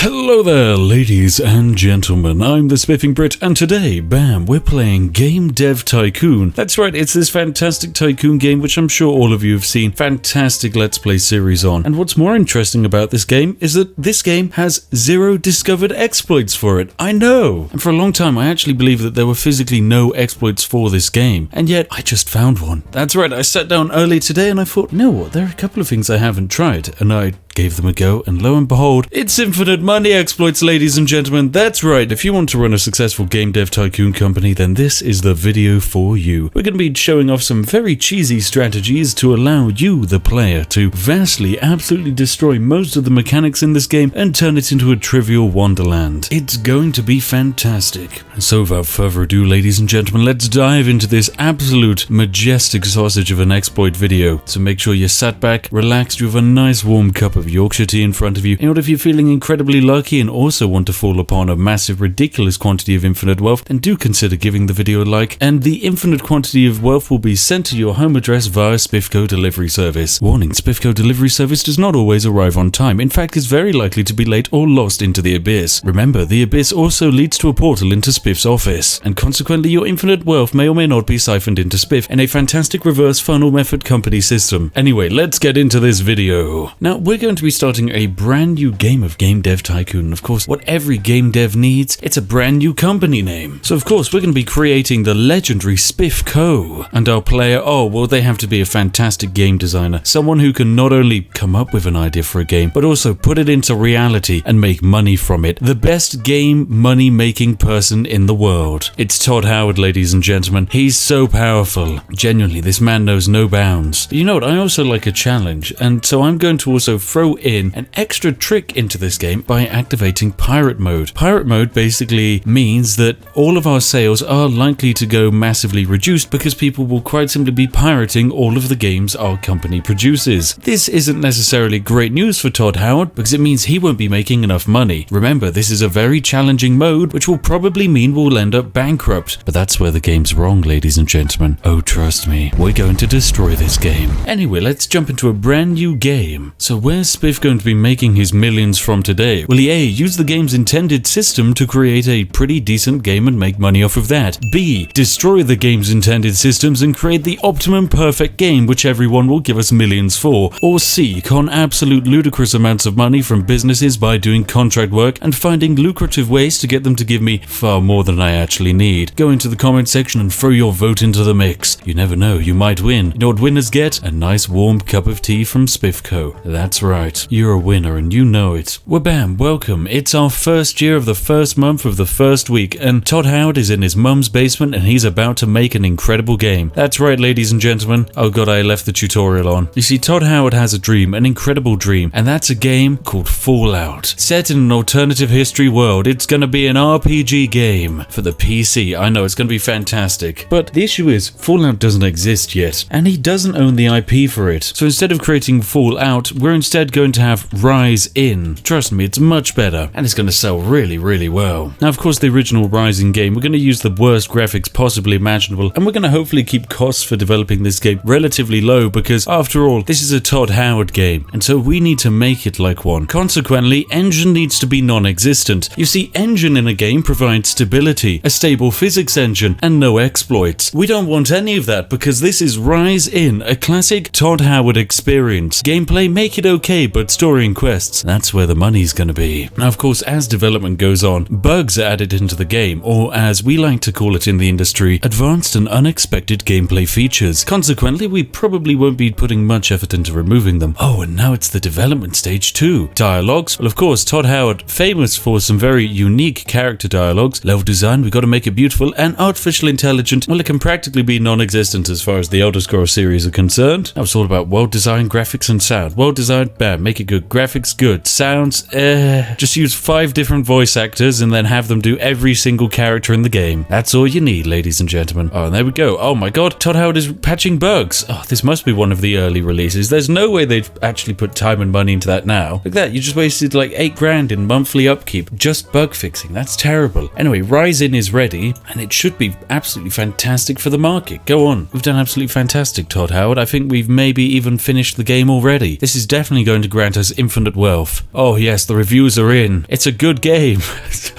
Hello there, ladies and gentlemen, I'm the Spiffing Brit, and today, bam, we're playing Game Dev Tycoon. That's right, it's this fantastic tycoon game which I'm sure all of you have seen fantastic Let's Play series on. And what's more interesting about this game is that this game has 0 discovered exploits for it. I know! And for a long time I actually believed that there were physically no exploits for this game, and yet I just found one. That's right, I sat down early today and I thought, you know what, there are a couple of things I haven't tried, and I gave them a go, and lo and behold, it's infinite money exploits, ladies and gentlemen. That's right, if you want to run a successful game dev tycoon company, then this is the video for you. We're going to be showing off some very cheesy strategies to allow you, the player, to vastly, absolutely destroy most of the mechanics in this game and turn it into a trivial wonderland. It's going to be fantastic. So without further ado, ladies and gentlemen, let's dive into this absolute majestic sausage of an exploit video. So make sure you're sat back, relaxed, you have a nice warm cup of Yorkshire tea in front of you, and if you're feeling incredibly lucky and also want to fall upon a massive ridiculous quantity of infinite wealth, then do consider giving the video a like, and the infinite quantity of wealth will be sent to your home address via Spiffco delivery service. Warning, Spiffco delivery service does not always arrive on time, in fact is very likely to be late or lost into the abyss. Remember, the abyss also leads to a portal into Spiff's office, and consequently your infinite wealth may or may not be siphoned into Spiff in a fantastic reverse funnel method company system. Anyway, let's get into this video. Now, we're going to be starting a brand new game of Game Dev Tycoon, and of course what every game dev needs, it's a brand new company name. So of course we're going to be creating the legendary Spiff Co. And our player, oh well, they have to be a fantastic game designer, someone who can not only come up with an idea for a game, but also put it into reality and make money from it. The best game money making person in the world. It's Todd Howard, ladies and gentlemen. He's so powerful. Genuinely, this man knows no bounds. But you know what, I also like a challenge, and so I'm going to also throw in an extra trick into this game by activating pirate mode. Pirate mode basically means that all of our sales are likely to go massively reduced because people will quite simply be pirating all of the games our company produces. This isn't necessarily great news for Todd Howard because it means he won't be making enough money. Remember, this is a very challenging mode which will probably mean we'll end up bankrupt. But that's where the game's wrong, ladies and gentlemen. Oh, trust me, we're going to destroy this game. Anyway, let's jump into a brand new game. So where's Spiff going to be making his millions from today? Will he A, use the game's intended system to create a pretty decent game and make money off of that? B, destroy the game's intended systems and create the optimum perfect game which everyone will give us millions for? Or C, con absolute ludicrous amounts of money from businesses by doing contract work and finding lucrative ways to get them to give me far more than I actually need? Go into the comment section and throw your vote into the mix. You never know, you might win. You know what winners get? A nice warm cup of tea from Spiffco. That's right, you're a winner and you know it. Well, bam, welcome. It's our first year of the first month of the first week, and Todd Howard is in his mum's basement and he's about to make an incredible game. That's right, ladies and gentlemen. Oh god, I left the tutorial on. You see, Todd Howard has a dream, an incredible dream, and that's a game called Fallout. Set in an alternative history world, it's gonna be an RPG game for the PC. I know, it's gonna be fantastic. But the issue is, Fallout doesn't exist yet, and he doesn't own the IP for it. So instead of creating Fallout, we're instead going to have Rise In. Trust me, it's much better, and it's going to sell really, really well. Now, of course, the original Rising game, we're going to use the worst graphics possibly imaginable, and we're going to hopefully keep costs for developing this game relatively low because, after all, this is a Todd Howard game, and so we need to make it like one. Consequently, engine needs to be non-existent. You see, engine in a game provides stability, a stable physics engine, and no exploits. We don't want any of that because this is Rise In, a classic Todd Howard experience. Gameplay, make it okay, but story and quests, that's where the money's gonna be. Now, of course, as development goes on, bugs are added into the game, or as we like to call it in the industry, advanced and unexpected gameplay features. Consequently, we probably won't be putting much effort into removing them. Oh, and now it's the development stage too. Dialogues? Well, of course, Todd Howard, famous for some very unique character dialogues. Level design, we gotta make it beautiful, and artificial intelligence, well, it can practically be non-existent as far as the Elder Scrolls series are concerned. Now it's all about world design, graphics, and sound. World design, bam, make it good. Graphics, good. Sounds, just use 5 different voice actors and then have them do every single character in the game. That's all you need, ladies and gentlemen. Oh, and there we go. Oh my god, Todd Howard is patching bugs. Oh, this must be one of the early releases. There's no way they'd actually put time and money into that now. Look at that, you just wasted like 8 grand in monthly upkeep just bug fixing. That's terrible. Anyway, Rise In is ready, and it should be absolutely fantastic for the market. Go on. We've done absolutely fantastic, Todd Howard. I think we've maybe even finished the game already. This is definitely going going to grant us infinite wealth. Oh yes, the reviews are in. It's a good game.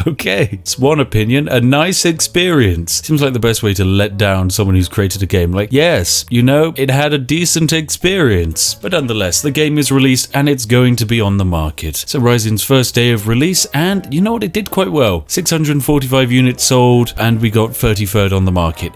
Okay, it's one opinion. A nice experience. Seems like the best way to let down someone who's created a game. Like, yes, you know, it had a decent experience. But nonetheless, the game is released and it's going to be on the market. So Ryzen's first day of release, and you know what, it did quite well. 645 units sold, and we got 33rd on the market.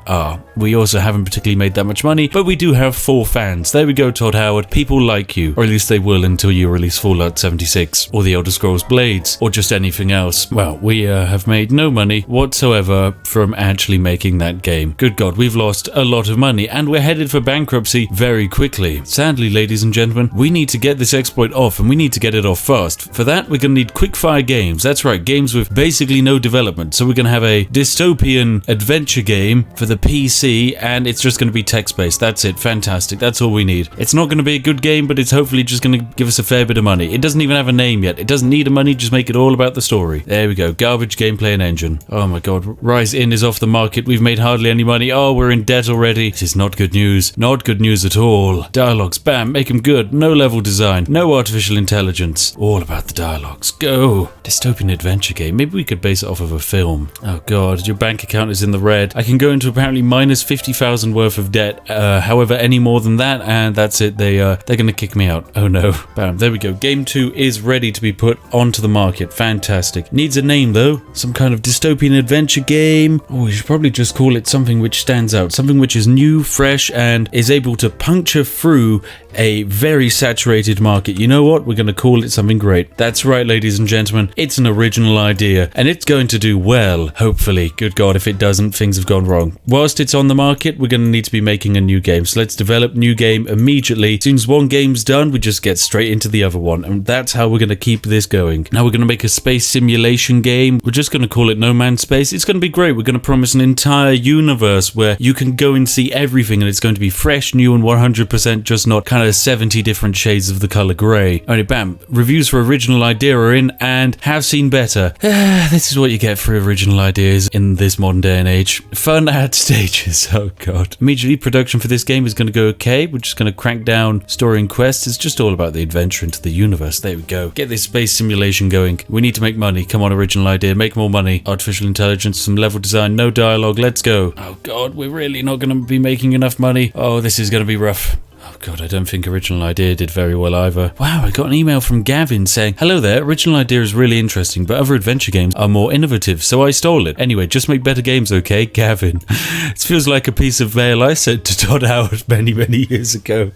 We also haven't particularly made that much money, but we do have 4 fans. There we go, Todd Howard. People like you, or at least they will until you release Fallout 76, or the Elder Scrolls Blades, or just anything else. Well, we have made no money whatsoever from actually making that game. Good God, we've lost a lot of money, and we're headed for bankruptcy very quickly. Sadly, ladies and gentlemen, we need to get this exploit off, and we need to get it off fast. For that, we're going to need quick-fire games. That's right, games with basically no development. So we're going to have a dystopian adventure game for the PC, and it's just going to be text-based. That's it. Fantastic. That's all we need. It's not going to be a good game, but it's hopefully just going to give us a fair bit of money. It doesn't even have a name yet. It doesn't need a money. Just make it all about the story. There we go. Garbage gameplay and engine. Oh my God. Rise In is off the market. We've made hardly any money. Oh, we're in debt already. This is not good news. Not good news at all. Dialogues. Bam. Make them good. No level design. No artificial intelligence. All about the dialogues. Go. Dystopian adventure game. Maybe we could base it off of a film. Oh God. Your bank account is in the red. I can go into apparently minus 50,000 worth of debt. However, any more than that, and that's it. They're going to kick me out. Oh no. Bam. There we go. Game 2 is ready to be put onto the market. Fantastic. Needs a name though. Some kind of dystopian adventure game. Oh, we should probably just call it something which stands out. Something which is new, fresh, and is able to puncture through a very saturated market. You know what? We're going to call it something great. That's right, ladies and gentlemen. It's an original idea, and it's going to do well, hopefully. Good God, if it doesn't, things have gone wrong. Whilst it's on the market, we're going to need to be making a new game. So let's develop new game immediately. As soon as one game's done, we just get straight into the other one, and that's how we're going to keep this going. Now we're going to make a space simulation game. We're just going to call it No Man's Space. It's going to be great. We're going to promise an entire universe where you can go and see everything, and it's going to be fresh, new, and 100% just not kind of 70 different shades of the color grey. Only bam, reviews for original idea are in and have seen better. This is what you get for original ideas in this modern day and age. Fun ad stages. Oh God. Immediately, production for this game is going to go okay. We're just going to crank down story and quests. It's just all about the adventure into the universe. There we go. Get this space simulation going. We need to make money. Come on, original idea. Make more money. Artificial intelligence, some level design, no dialogue. Let's go. Oh God, we're really not going to be making enough money. Oh, this is going to be rough. Oh God, I don't think Original Idea did very well either. Wow, I got an email from Gavin saying, "Hello there, Original Idea is really interesting, but other adventure games are more innovative, so I stole it. Anyway, just make better games, okay, Gavin?" It feels like a piece of mail I sent to Todd Howard many years ago.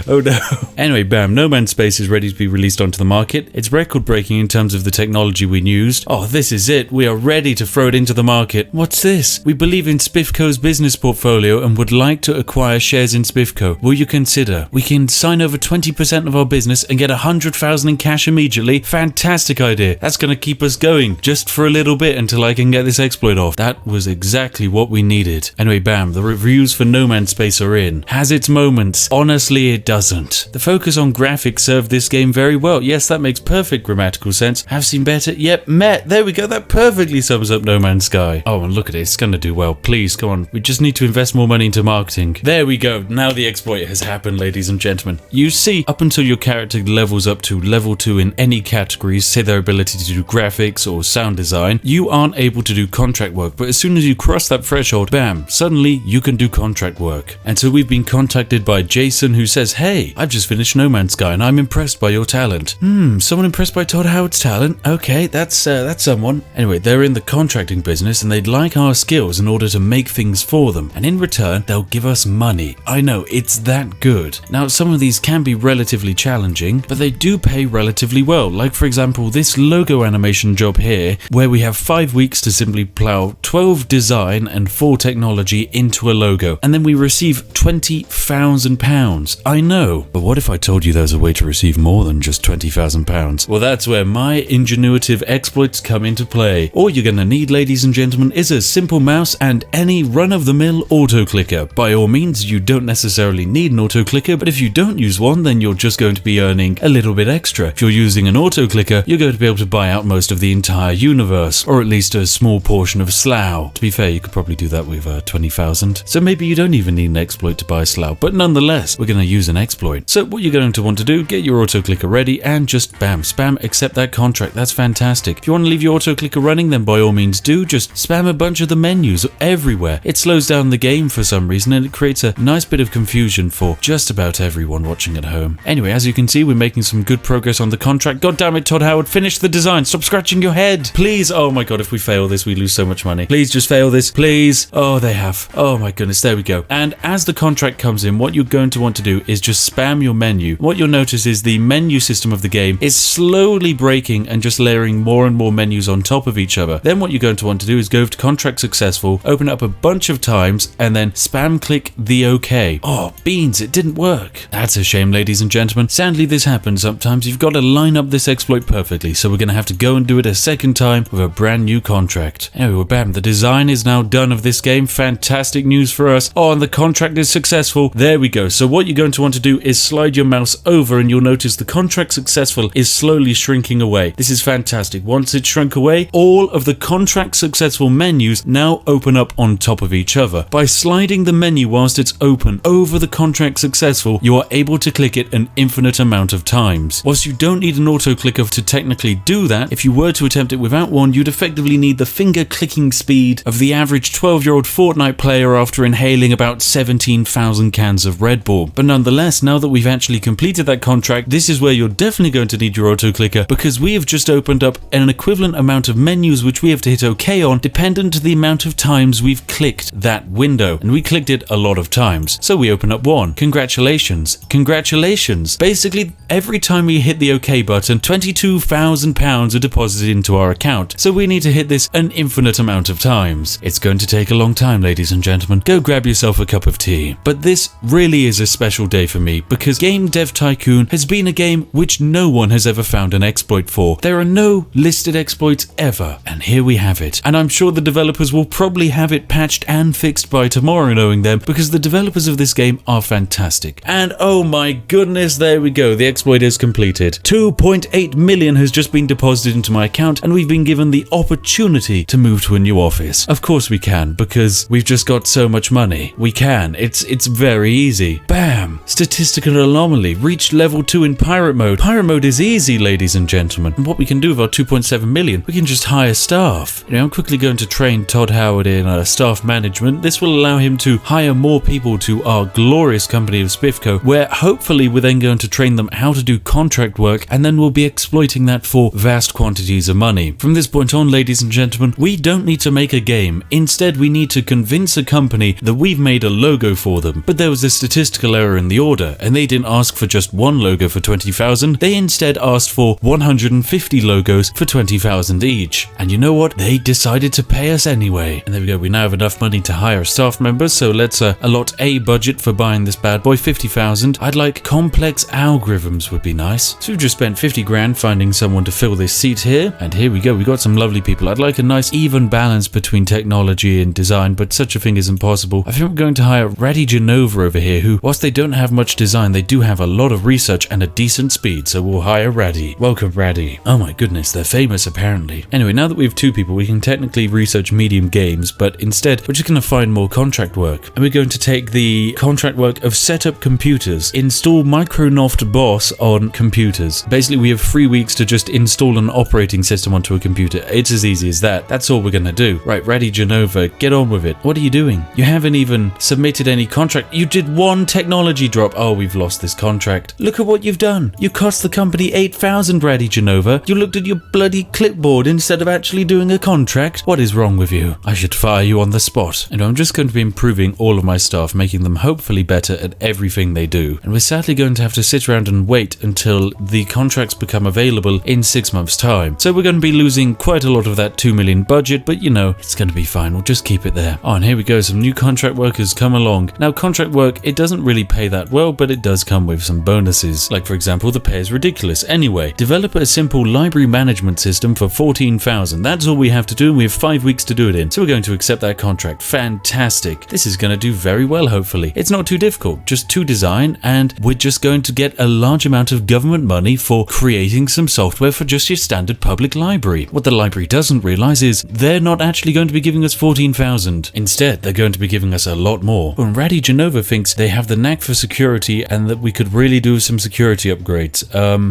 Oh no. Anyway, bam, No Man's Space is ready to be released onto the market. It's record-breaking in terms of the technology we used. Oh, this is it. We are ready to throw it into the market. What's this? We believe in Spiffco's business portfolio and would like to acquire shares in Spiffco. Will you consider? We can sign over 20% of our business and get 100,000 in cash immediately. Fantastic idea. That's going to keep us going just for a little bit until I can get this exploit off. That was exactly what we needed. Anyway, bam, the reviews for No Man's Space are in. Has its moments. Honestly, it doesn't. The focus on graphics served this game very well. Yes, that makes perfect grammatical sense. Have seen better? Yep, met. There we go. That perfectly sums up No Man's Sky. Oh, and look at it. It's going to do well. Please, come on. We just need to invest more money into marketing. There we go. Now the exploit has happened, ladies and gentlemen. You see, up until your character levels up to level 2 in any categories, say their ability to do graphics or sound design, you aren't able to do contract work. But as soon as you cross that threshold, bam, suddenly you can do contract work. And so we've been contacted by Jason, who says, "Hey, I've just finished No Man's Sky and I'm impressed by your talent." Someone impressed by Todd Howard's talent? Okay, that's someone. Anyway, they're in the contracting business and they'd like our skills in order to make things for them. And in return, they'll give us money. I know, it's that good. Now, some of these can be relatively challenging, but they do pay relatively well. Like, for example, this logo animation job here, where we have 5 weeks to simply plow 12 design and 4 technology into a logo, and then we receive £20,000. I know, but what if I told you there's a way to receive more than just £20,000? Well, that's where my ingenuitive exploits come into play. All you're gonna need, ladies and gentlemen, is a simple mouse and any run-of-the-mill auto clicker. By all means, you don't necessarily need an auto auto-clicker, but if you don't use one, then you're just going to be earning a little bit extra. If you're using an auto-clicker, you're going to be able to buy out most of the entire universe, or at least a small portion of Slough. To be fair, you could probably do that with 20,000. So maybe you don't even need an exploit to buy Slough, but nonetheless, we're going to use an exploit. So what you're going to want to do, get your auto-clicker ready and just bam, spam, accept that contract. That's fantastic. If you want to leave your auto-clicker running, then by all means do. Just spam a bunch of the menus everywhere. It slows down the game for some reason and it creates a nice bit of confusion for just about everyone watching at home. Anyway, as you can see, we're making some good progress on the contract. God damn it, Todd Howard, finish the design. Stop scratching your head. Please. Oh my god, if we fail this, we lose so much money. Please just fail this. Please. Oh, they have. Oh my goodness, there we go. And as the contract comes in, what you're going to want to do is just spam your menu. What you'll notice is the menu system of the game is slowly breaking and just layering more and more menus on top of each other. Then what you're going to want to do is go to contract successful, open it up a bunch of times, and then spam click the OK. Oh, beans, it didn't work. That's a shame, ladies and gentlemen. Sadly, this happens sometimes. You've got to line up this exploit perfectly, so we're going to have to go and do it a second time with a brand new contract. Anyway, bam, the design is now done of this game. Fantastic news for us. Oh, and the contract is successful. There we go. So what you're going to want to do is slide your mouse over and you'll notice the contract successful is slowly shrinking away. This is fantastic. Once it's shrunk away, all of the contract successful menus now open up on top of each other. By sliding the menu whilst it's open over the contract successful, you are able to click it an infinite amount of times. Whilst you don't need an auto clicker to technically do that, if you were to attempt it without one, you'd effectively need the finger clicking speed of the average 12-year-old Fortnite player after inhaling about 17,000 cans of Red Bull. But nonetheless, now that we've actually completed that contract, this is where you're definitely going to need your auto clicker, because we have just opened up an equivalent amount of menus which we have to hit OK on, dependent to the amount of times we've clicked that window. And we clicked it a lot of times. So we open up one. Congratulations. Congratulations. Basically, every time we hit the OK button, £22,000 are deposited into our account. So we need to hit this an infinite amount of times. It's going to take a long time, ladies and gentlemen. Go grab yourself a cup of tea. But this really is a special day for me, because Game Dev Tycoon has been a game which no one has ever found an exploit for. There are no listed exploits ever, and here we have it. And I'm sure the developers will probably have it patched and fixed by tomorrow, knowing them, because the developers of this game are fantastic. And oh my goodness, there we go. The exploit is completed. 2.8 million has just been deposited into my account, and we've been given the opportunity to move to a new office. Of course we can, because we've just got so much money. We can. It's very easy. Bam! Statistical anomaly. Reached level 2 in pirate mode. Pirate mode is easy, ladies and gentlemen. And what we can do with our 2.7 million, we can just hire staff. I'm quickly going to train Todd Howard in staff management. This will allow him to hire more people to our glorious company of Spiffco, where hopefully we're then going to train them how to do contract work, and then we'll be exploiting that for vast quantities of money. From this point on, ladies and gentlemen, we don't need to make a game. Instead, we need to convince a company that we've made a logo for them. But there was a statistical error in the order, and they didn't ask for just one logo for 20,000. They instead asked for 150 logos for 20,000 each. And you know what? They decided to pay us anyway. And there we go. We now have enough money to hire staff members, so let's allot a budget for buying this bad boy, 50,000. I'd like complex algorithms would be nice. So we've just spent 50 grand finding someone to fill this seat here. And here we go. We got some lovely people. I'd like a nice even balance between technology and design, but such a thing is impossible. I think we're going to hire Ratty Genova over here, who, whilst they don't have much design, they do have a lot of research and a decent speed, so we'll hire Ratty. Welcome, Ratty. Oh my goodness, they're famous apparently. Anyway, now that we have two people, we can technically research medium games, but instead, we're just going to find more contract work. And we're going to take the contract work of set up computers, install Micronoft BOSS on computers. Basically, we have 3 weeks to just install an operating system onto a computer. It's as easy as that. That's all we're going to do. Right, Ratty Genova, get on with it. What are you doing? You haven't even submitted any contract. You did one technology drop. Oh, we've lost this contract. Look at what you've done. You cost the company 8,000, Ratty Genova. You looked at your bloody clipboard instead of actually doing a contract. What is wrong with you? I should fire you on the spot. And I'm just going to be improving all of my staff, making them hopefully better at everything they do. And we're sadly going to have to sit around and wait until the contracts become available in 6 months' time. So we're going to be losing quite a lot of that 2 million budget, but you know, it's going to be fine. We'll just keep it there. Oh, and here we go. Some new contract workers come along. Now, contract work, it doesn't really pay that well, but it does come with some bonuses. Like, for example, the pay is ridiculous. Anyway, develop a simple library management system for 14,000. That's all we have to do, and we have 5 weeks to do it in. So we're going to accept that contract. Fantastic. This is going to do very well, hopefully. It's not too difficult. just to design, and we're just going to get a large amount of government money for creating some software for just your standard public library. What the library doesn't realize is they're not actually going to be giving us 14,000. Instead, they're going to be giving us a lot more. And Ratty Genova thinks they have the knack for security and that we could really do some security upgrades.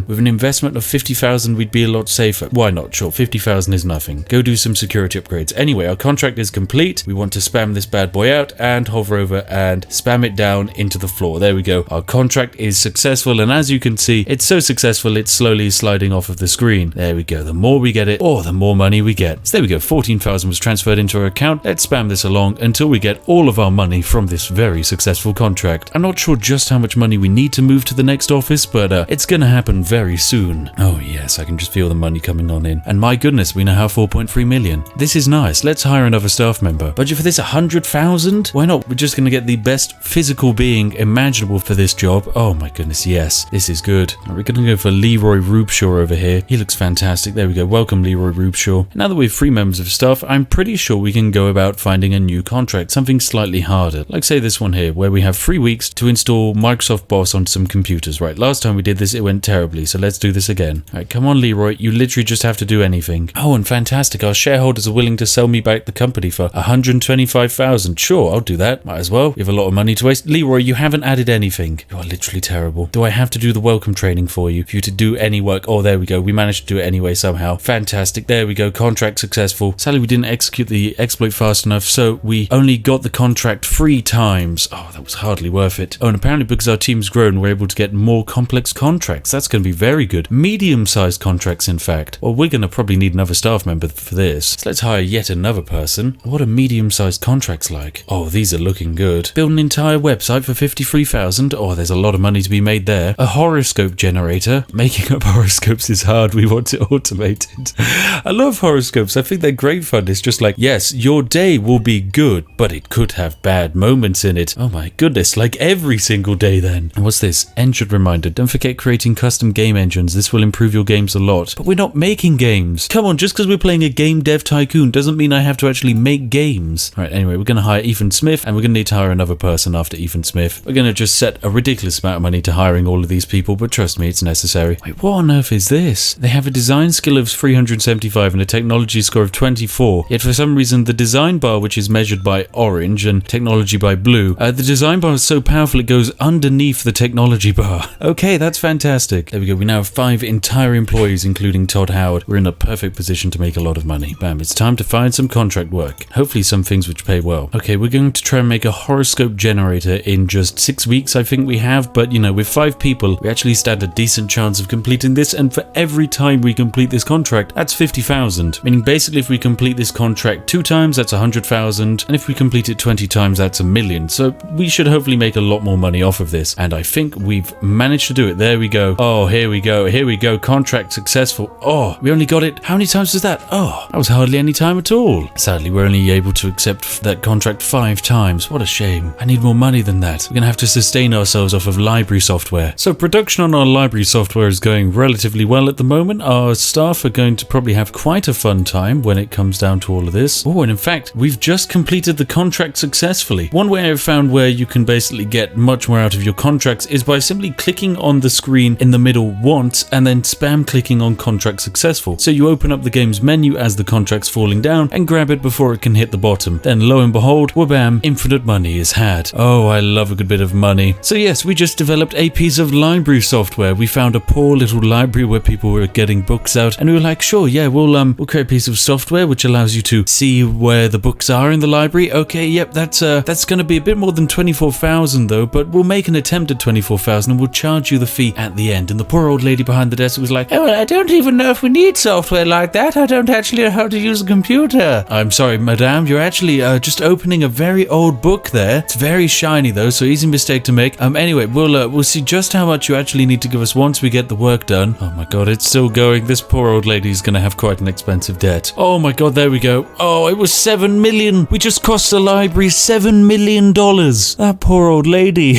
With an investment of 50,000, we'd be a lot safer. Why not? Sure, 50,000 is nothing. Go do some security upgrades. Anyway, our contract is complete. We want to spam this bad boy out and hover over and spam it down into the floor. There we go. Our contract is successful, and as you can see, it's so successful it's slowly sliding off of the screen. There we go. The more we get it, the more money we get. So there we go. 14,000 was transferred into our account. Let's spam this along until we get all of our money from this very successful contract. I'm not sure just how much money we need to move to the next office, but it's gonna happen very soon. Oh yes, I can just feel the money coming on in. And my goodness, we now have 4.3 million. This is nice. Let's hire another staff member. Budget for this 100,000? Why not? We're just gonna get the best physical being imaginable for this job. Oh my goodness, yes. This is good. We're gonna go for Leroy Rubeshaw over here. He looks fantastic. There we go. Welcome, Leroy Rubeshaw. Now that we have 3 members of staff, I'm pretty sure we can go about finding a new contract, something slightly harder. Like say this one here, where we have 3 weeks to install Microsoft Boss on some computers. Right, last time we did this, it went terribly, so let's do this again. Alright, come on Leroy, you literally just have to do anything. Oh, and fantastic, our shareholders are willing to sell me back the company for 125,000. Sure, I'll do that. Might as well. We have a lot of money to waste. Leroy, you haven't added anything. You are literally terrible. Do I have to do the welcome training for you to do any work? Oh, there we go. We managed to do it anyway somehow. Fantastic. There we go. Contract successful. Sadly, we didn't execute the exploit fast enough, so we only got the contract 3 times. Oh, that was hardly worth it. Oh, and apparently because our team's grown, we're able to get more complex contracts. That's going to be very good. Medium-sized contracts, in fact. Well, we're going to probably need another staff member for this. So let's hire yet another person. What are medium-sized contracts like? Oh, these are looking good. Build an entire website for 53,000. Oh, there's a lot of money to be made there. A horoscope generator. Making up horoscopes is hard. We want it automated. I love horoscopes. I think they're great fun. It's just like, yes, your day will be good, but it could have bad moments in it. Oh my goodness, like every single day then. And what's this? Engine reminder. Don't forget creating custom game engines. This will improve your games a lot. But we're not making games. Come on, just because we're playing a game dev tycoon doesn't mean I have to actually make games. All right, anyway, we're going to hire Ethan Smith, and we're going to need to hire another person after Ethan Smith. We're going to just set a ridiculous amount of money to hiring all of these people, but trust me, it's necessary. Wait, what on earth is this? They have a design skill of 375 and a technology score of 24, yet for some reason the design bar, which is measured by orange and technology by blue, the design bar is so powerful it goes underneath the technology bar. Okay, that's fantastic. There we go. We now have 5 entire employees, including Todd Howard. We're in a perfect position to make a lot of money. Bam, it's time to find some contract work. Hopefully some things which pay well. Okay, we're going to try and make a horoscope generator in just 6 weeks, I think we have, but you know, with 5 people, we actually stand a decent chance of completing this, and for every time we complete this contract, that's 50,000. Meaning basically if we complete this contract 2 times, that's 100,000, and if we complete it 20 times, that's 1 million. So we should hopefully make a lot more money off of this, and I think we've managed to do it. There we go. Oh, here we go. Here we go. Contract successful. Oh, we only got it. How many times was that? Oh, that was hardly any time at all. Sadly, we're only able to accept that contract 5 times. What a shame. I need more money than that. We're going to have to sustain ourselves off of library software. So production on our library software is going relatively well at the moment. Our staff are going to probably have quite a fun time when it comes down to all of this. Oh, and in fact, we've just completed the contract successfully. One way I've found where you can basically get much more out of your contracts is by simply clicking on the screen in the middle once and then spam clicking on contract successful. So you open up the game's menu as the contract's falling down and grab it before it can hit the bottom. Then lo and behold, whabam, infinite money is had. Oh, I love a good bit of money. So yes, we just developed a piece of library software. We found a poor little library where people were getting books out, and we were like, sure, yeah, we'll create a piece of software which allows you to see where the books are in the library. Okay, yep, that's going to be a bit more than 24,000 though, but we'll make an attempt at 24,000 and we'll charge you the fee at the end. And the poor old lady behind the desk was like, oh, well, I don't even know if we need software like that. I don't actually know how to use a computer. I'm sorry, madame, you're actually just opening a very old book there. It's very shiny though, so easy mistake to make. Anyway, we'll see just how much you actually need to give us once we get the work done. Oh my god, it's still going. This poor old lady's gonna have quite an expensive debt. Oh my god, there we go. Oh, it was 7 million. We just cost the library $7 million. That poor old lady.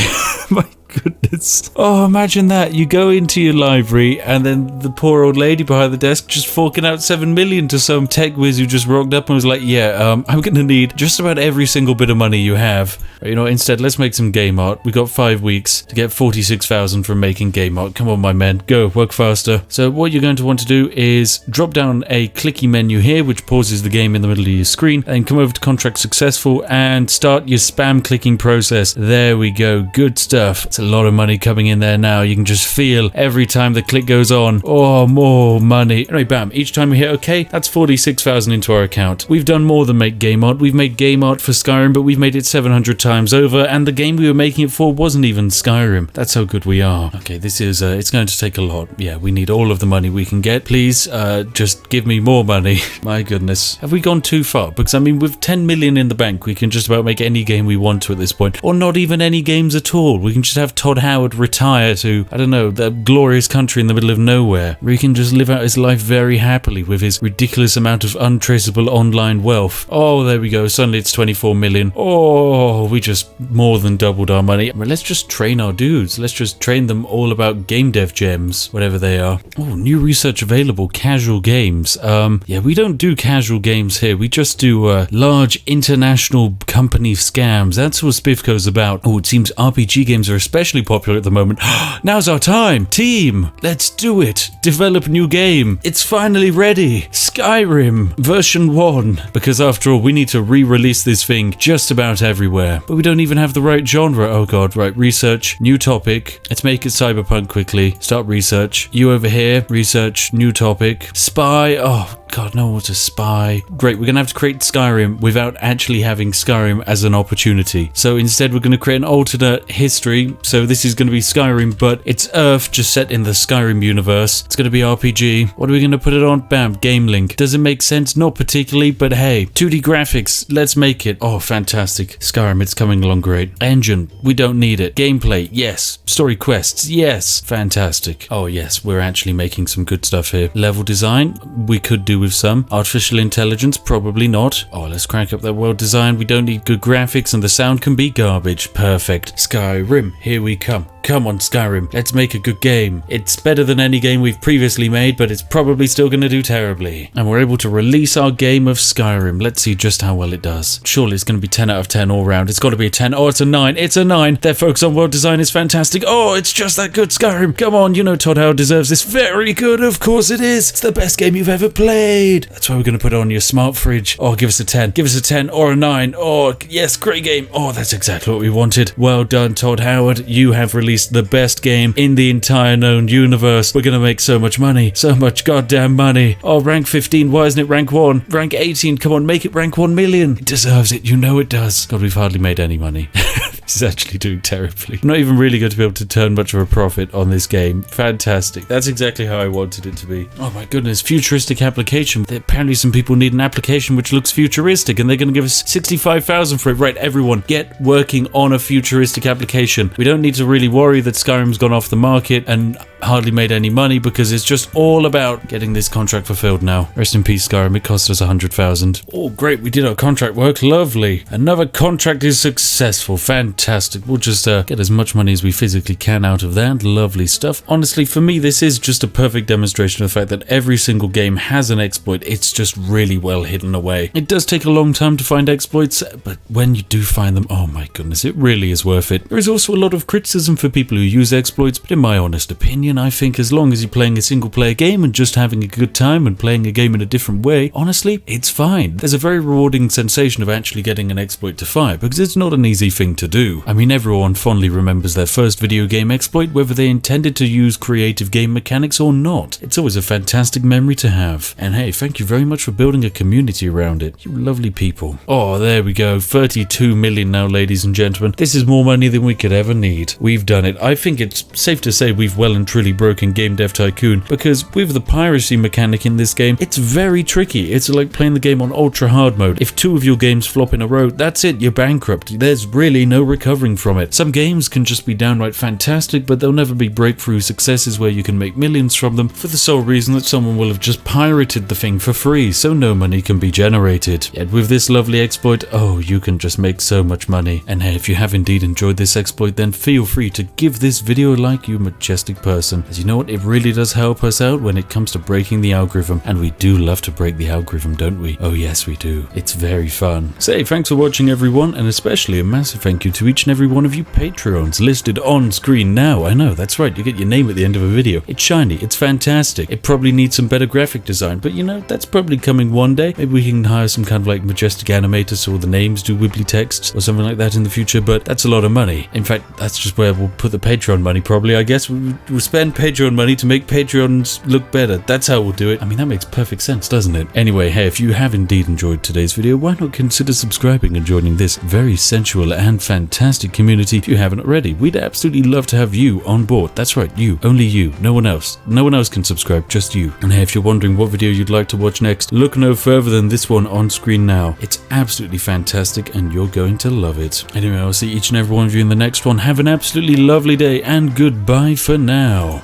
My goodness. Oh, imagine that. You go into your library and then the poor old lady behind the desk just forking out 7 million to some tech whiz who just rocked up and was like, yeah, I'm going to need just about every single bit of money you have. You know, instead, let's make some game art. We got 5 weeks to get 46,000 from making game art. Come on, my men. Go, work faster. So what you're going to want to do is drop down a clicky menu here, which pauses the game in the middle of your screen, and come over to contract successful and start your spam clicking process. There we go. Good stuff. It's a lot of money coming in there now. You can just feel every time the click goes on. Oh, more money. Anyway, bam. Each time we hit OK, that's 46,000 into our account. We've done more than make game art. We've made game art for Skyrim, but we've made it 700 times over, and the game we were making it for wasn't even Skyrim. That's how good we are. Okay, this is, it's going to take a lot. Yeah, we need all of the money we can get. Please, just give me more money. My goodness. Have we gone too far? Because, I mean, with 10 million in the bank, we can just about make any game we want to at this point. Or not even any games at all. We can just have Todd Howard retire to, I don't know, the glorious country in the middle of nowhere, where he can just live out his life very happily with his ridiculous amount of untraceable online wealth. Oh, there we go. Suddenly it's 24 million. Oh, we just more than doubled our money. Well, let's just train our dudes. Let's just train them all about game dev gems, whatever they are. Oh, new research available. Casual games. Yeah, we don't do casual games here. We just do large international company scams. That's what Spiffco's about. Oh, it seems RPG games are especially popular at the moment. Now's our time. Team, let's do it. Develop new game. It's finally ready. Skyrim version 1. Because after all, we need to re-release this thing just about everywhere. But we don't even have the right genre. Oh god, right. Research, new topic. Let's make it cyberpunk quickly. Start research. You over here. Research, new topic. Spy. Oh god, no one wants a spy. Great, we're gonna have to create Skyrim without actually having Skyrim as an opportunity. So instead we're gonna create an alternate history. So this is gonna be Skyrim, but it's Earth just set in the Skyrim universe. It's gonna be RPG. What are we gonna put it on? Bam, game link. Does it make sense? Not particularly, but hey, 2D graphics, let's make it. Oh, fantastic. Skyrim, it's coming along great. Engine, we don't need it. Gameplay, yes. Story quests, yes. Fantastic. Oh yes, we're actually making some good stuff here. Level design, we could do with some. Artificial intelligence, probably not. Oh, let's crank up that world design. We don't need good graphics and the sound can be garbage. Perfect. Skyrim, here we come. Come on, Skyrim, let's make a good game. It's better than any game we've previously made, but it's probably still going to do terribly. And we're able to release our game of Skyrim. Let's see just how well it does. Surely it's going to be 10 out of 10 all round. It's got to be a 10. Oh, it's a 9. It's a 9. Their focus on world design is fantastic. Oh, it's just that good, Skyrim. Come on, you know Todd Howard deserves this. Very good, of course it is. It's the best game you've ever played. That's why we're going to put it on your smart fridge. Oh, give us a 10. Give us a 10 or a 9. Oh, yes, great game. Oh, that's exactly what we wanted. Well done, Todd Howard. You have released the best game in the entire known universe. We're gonna make so much money. So much goddamn money. Oh, rank 15. Why isn't it rank 1? Rank 18. Come on, make it rank 1 million. It deserves it. You know it does. God, we've hardly made any money. This is actually doing terribly. I'm not even really going to be able to turn much of a profit on this game. Fantastic. That's exactly how I wanted it to be. Oh my goodness. Futuristic application. Apparently some people need an application which looks futuristic and they're going to give us 65,000 for it. Right, everyone, get working on a futuristic application. We don't need to really worry that Skyrim's gone off the market and hardly made any money because it's just all about getting this contract fulfilled now. Rest in peace, Skyrim. It cost us 100,000. Oh, great. We did our contract work. Lovely. Another contract is successful. Fantastic. We'll just get as much money as we physically can out of that. Lovely stuff. Honestly, for me, this is just a perfect demonstration of the fact that every single game has an exploit. It's just really well hidden away. It does take a long time to find exploits, but when you do find them, oh my goodness, it really is worth it. There is also a lot of criticism for people who use exploits, but in my honest opinion, I think as long as you're playing a single player game and just having a good time and playing a game in a different way, honestly, it's fine. There's a very rewarding sensation of actually getting an exploit to fire because it's not an easy thing to do. I mean, everyone fondly remembers their first video game exploit, whether they intended to use creative game mechanics or not. It's always a fantastic memory to have. And hey, thank you very much for building a community around it. You lovely people. Oh, there we go. 32 million now, ladies and gentlemen. This is more money than we could ever need. We've done it. I think it's safe to say we've well and truly broken Game Dev Tycoon because with the piracy mechanic in this game, it's very tricky. It's like playing the game on ultra hard mode. If two of your games flop in a row, that's it. You're bankrupt. There's really no recovering from it. Some games can just be downright fantastic, but they'll never be breakthrough successes where you can make millions from them for the sole reason that someone will have just pirated the thing for free, so no money can be generated. Yet with this lovely exploit, oh, you can just make so much money. And hey, if you have indeed enjoyed this exploit, then feel free to give this video a like, you majestic person. As you know what, it really does help us out when it comes to breaking the algorithm, and we do love to break the algorithm, don't we? Oh yes, we do. It's very fun. So hey, thanks for watching everyone, and especially a massive thank you to each and every one of you Patreons listed on screen now. I know, that's right, you get your name at the end of a video. It's shiny, it's fantastic. It probably needs some better graphic design, but you know, that's probably coming one day. Maybe we can hire some kind of like majestic animator so all the names do wibbly texts or something like that in the future, but that's a lot of money. In fact, that's just where we'll put the Patreon money probably, I guess. We'll spend Patreon money to make Patreons look better. That's how we'll do it. I mean, that makes perfect sense, doesn't it? Anyway, hey, if you have indeed enjoyed today's video, why not consider subscribing and joining this very sensual and fantastic community if you haven't already. We'd absolutely love to have you on board. That's right, you. Only you. No one else. No one else can subscribe, just you. And hey, if you're wondering what video you'd like to watch next, look no further than this one on screen now. It's absolutely fantastic and you're going to love it. Anyway, I'll see each and every one of you in the next one. Have an absolutely lovely day and goodbye for now.